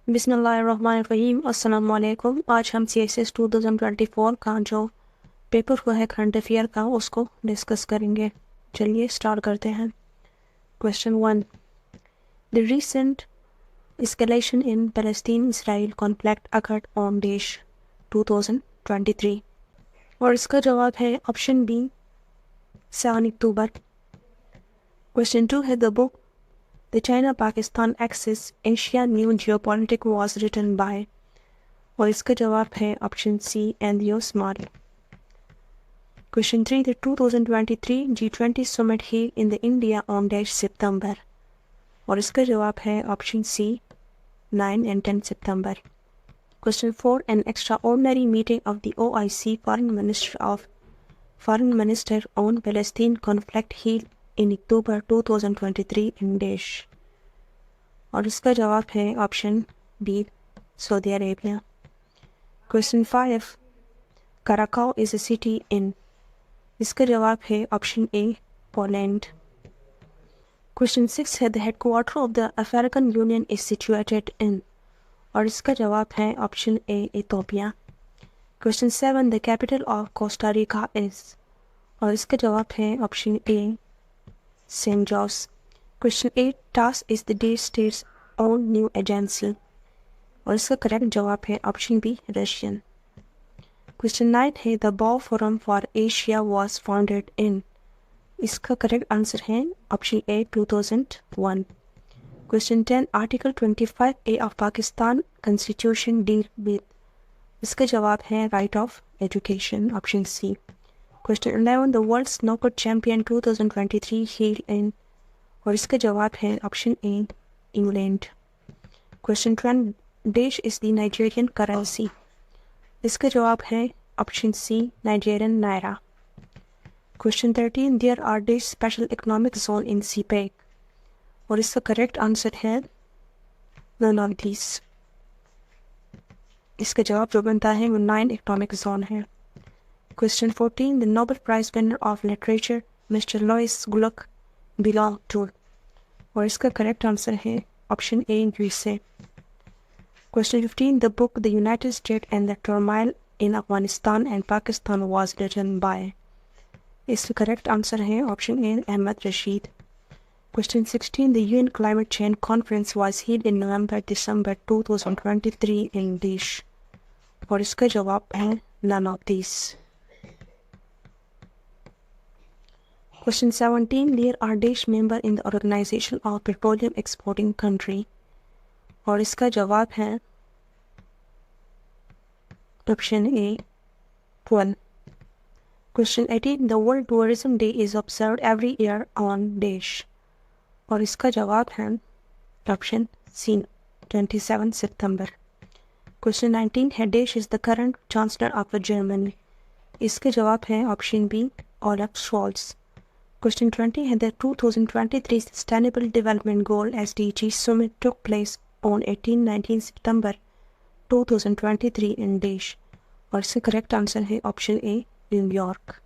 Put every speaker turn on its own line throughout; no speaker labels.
बिस्मिल्लाहिर्रहमानिर्रहीम। अस्सलाम वालेकुम। आज हम CSS 2024 का जो पेपर हुआ है करंट अफेयर का उसको डिस्कस करेंगे। चलिए स्टार्ट करते हैं। Question 1, the recent escalation in Palestine-Israel conflict occurred on dash 2023 और इसका जवाब है ऑप्शन बी 7 अक्टूबर। क्वेश्चन 2 है the book The China-Pakistan Axis Asia New Geopolitics was written by और इसका जवाब है ऑप्शन सी एंडियो smart. Question 3 The 2023 G20 Summit held in the India on dash September और इसका जवाब है option C 9 and 10 September। Question 4 An extraordinary meeting of the OIC Foreign Minister on Palestine conflict held in October 2023 in dash और इसका जवाब है option B Saudi Arabia. Question 5 Curacao is a city in इसका जवाब है option ए Poland. Question 6 है the headquarters of the African Union is situated in और इसका जवाब है option A Ethiopia. Question 7 the capital of Costa Rica is और इसका जवाब है option A San Jose. Question 8 TASS is the day states own new agency और इसका करेक्ट जवाब है ऑप्शन बी रशियन। क्वेश्चन 9 है the Boao forum for Asia was founded in इसका करेक्ट आंसर है option A 2001। Question 10 article 25A of Pakistan constitution deal with इसका जवाब है right of education option C. Question 11 the world snooker champion 2023 held in और इसका जवाब है option A England. Question 12 dash is the Nigerian currency इसका जवाब है option C Nigerian naira. Question 13 there are dash special economic zone in CPEC और इसका correct answer है नन ऑफ दीज। इसका जवाब जो बनता है वो 9 इकोनॉमिक जोन है। Question 14 the Nobel prize winner of literature mister Louise Gluck belong to और इसका करेक्ट आंसर है option A USA. Question 15 the book the United State and the turmoil in Afghanistan and Pakistan was written by इसका correct answer है option A Ahmed Rashid. Question 16 the UN Climate Change Conference was held in November-December 2023 in Dish और इसका जवाब है none of these। Question 17 there are Dish member in the Organization of Petroleum Exporting Country और इसका जवाब है option A 12। Question 18 the World Tourism Day is observed every year on Dish और इसका जवाब है ऑप्शन सी 27 सितंबर। क्वेश्चन 19 है dash is the current chancellor of Germany इसका जवाब है option B Olaf Scholz. Question 20 है the 2023 sustainable development goal SDG summit took place on 18-19 सितंबर 2023 इन डैश और इसका करेक्ट आंसर है ऑप्शन ए न्यूयॉर्क।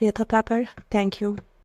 ये था पेपर। Thank you.